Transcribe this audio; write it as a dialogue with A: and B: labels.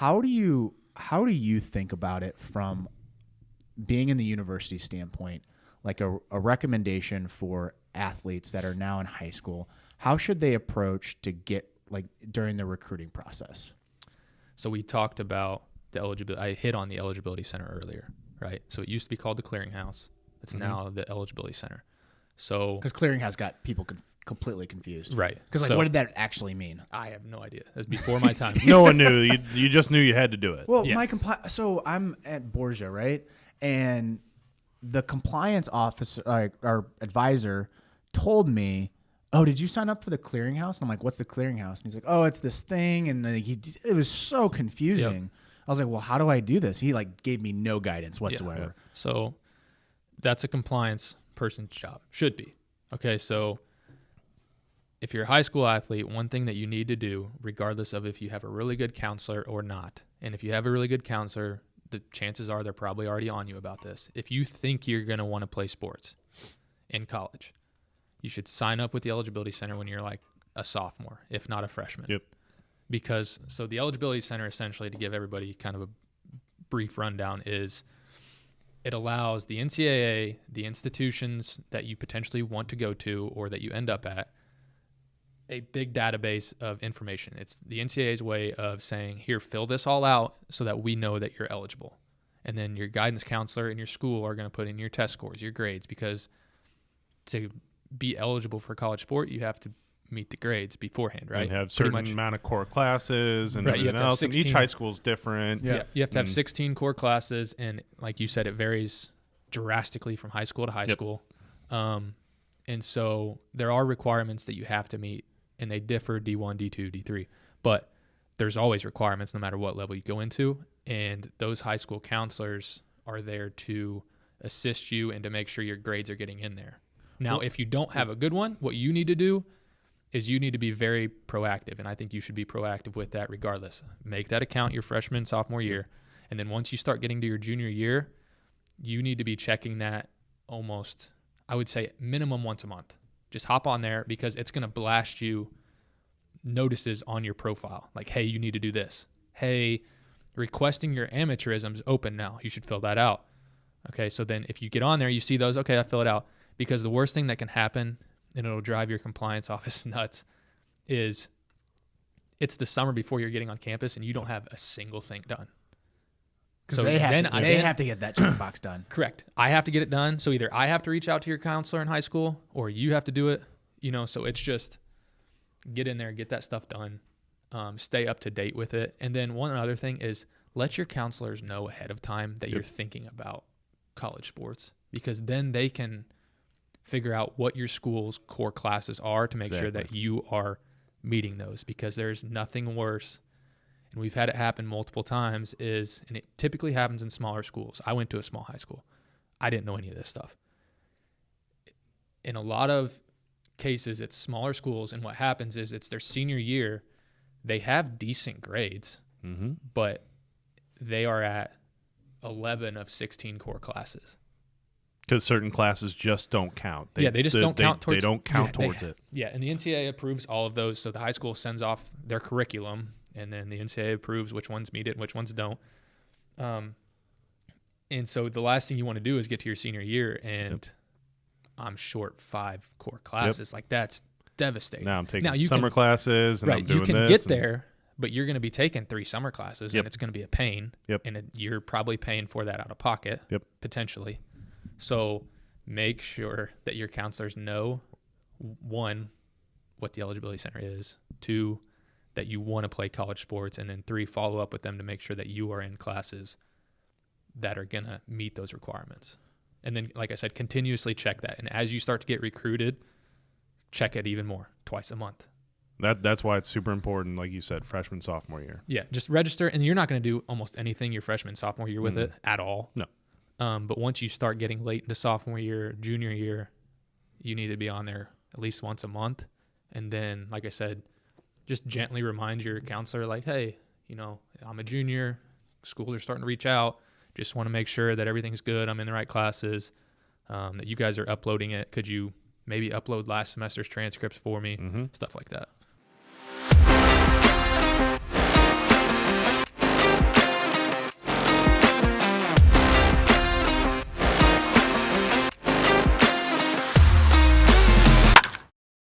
A: how do you think about it from being in the university standpoint, like a recommendation for athletes that are now in high school? How should they approach to get like during the recruiting process?
B: So we talked about the eligibility. I hit on the Eligibility Center earlier, right? So it used to be called the Clearinghouse. It's now the Eligibility Center. So
A: because Clearinghouse got people completely confused,
B: right?
A: Because what did that actually mean?
B: I have no idea. That's before my time.
C: No one knew. You just knew you had to do it.
A: Well, so I'm at Borgia, right? And the compliance officer, our advisor, told me, "Oh, did you sign up for the Clearinghouse?" And I'm like, "What's the Clearinghouse?" And he's like, "Oh, it's this thing." And then it was so confusing. Yep. I was like, "Well, how do I do this?" He gave me no guidance whatsoever.
B: Yeah. So that's a compliance person's job. Should be. Okay, so if you're a high school athlete, one thing that you need to do, regardless of if you have a really good counselor or not, and if you have a really good counselor, the chances are they're probably already on you about this. If you think you're going to want to play sports in college, you should sign up with the Eligibility Center when you're like a sophomore, if not a freshman.
C: Yep.
B: Because so the Eligibility Center, essentially, to give everybody kind of a brief rundown, is it allows the NCAA, the institutions that you potentially want to go to or that you end up at, a big database of information. It's the NCAA's way of saying, here, fill this all out so that we know that you're eligible. And then your guidance counselor and your school are going to put in your test scores, your grades, because to be eligible for college sport, you have to meet the grades beforehand, right?
C: And have certain amount of core classes and everything else. 16, and each high school is different.
B: Yeah, you have to have 16 core classes, and like you said, it varies drastically from high school to high school. And so there are requirements that you have to meet, and they differ D1, D2, D3. But there's always requirements no matter what level you go into, and those high school counselors are there to assist you and to make sure your grades are getting in there. Now, if you don't have a good one, what you need to do is you need to be very proactive, and I think you should be proactive with that regardless. Make that account your freshman, sophomore year, and then once you start getting to your junior year, you need to be checking that almost, I would say, minimum once a month. Just hop on there because it's going to blast you notices on your profile. Like, hey, you need to do this. Hey, requesting your amateurism is open now. You should fill that out. Okay, so then if you get on there, you see those, okay, I fill it out. Because the worst thing that can happen, and it'll drive your compliance office nuts, is it's the summer before you're getting on campus and you don't have a single thing done.
A: Because they have to get that checkbox done.
B: Correct. I have to get it done. So either I have to reach out to your counselor in high school or you have to do it. So it's just get in there, get that stuff done, stay up to date with it. And then one other thing is let your counselors know ahead of time that you're thinking about college sports, because then they can figure out what your school's core classes are to make sure that you are meeting those, because there's nothing worse. And we've had it happen multiple times and it typically happens in smaller schools. I went to a small high school. I didn't know any of this stuff. In a lot of cases, it's smaller schools, and what happens is it's their senior year. They have decent grades, but they are at 11 of 16 core classes.
C: Because certain classes just don't count.
B: They just don't count towards it.
C: They don't count towards it.
B: Yeah, and the NCAA approves all of those. So the high school sends off their curriculum, and then the NCAA approves which ones meet it and which ones don't. And so the last thing you want to do is get to your senior year, and I'm short 5 core classes. Like, that's devastating.
C: Now I'm taking summer classes, and I'm doing this.
B: You can get there, but you're going to be taking 3 summer classes, and it's going to be a pain. And you're probably paying for that out of pocket, potentially. So make sure that your counselors know, 1, what the Eligibility Center is, 2, that you want to play college sports, and then 3, follow up with them to make sure that you are in classes that are going to meet those requirements. And then, like I said, continuously check that. And as you start to get recruited, check it even more, twice a month.
C: That's why it's super important, like you said, freshman, sophomore year.
B: Yeah, just register, and you're not going to do almost anything your freshman, sophomore year with it at all.
C: No.
B: But once you start getting late into sophomore year, junior year, you need to be on there at least once a month. And then, like I said, just gently remind your counselor, like, hey, I'm a junior. Schools are starting to reach out. Just want to make sure that everything's good. I'm in the right classes, that you guys are uploading it. Could you maybe upload last semester's transcripts for me? Stuff like that.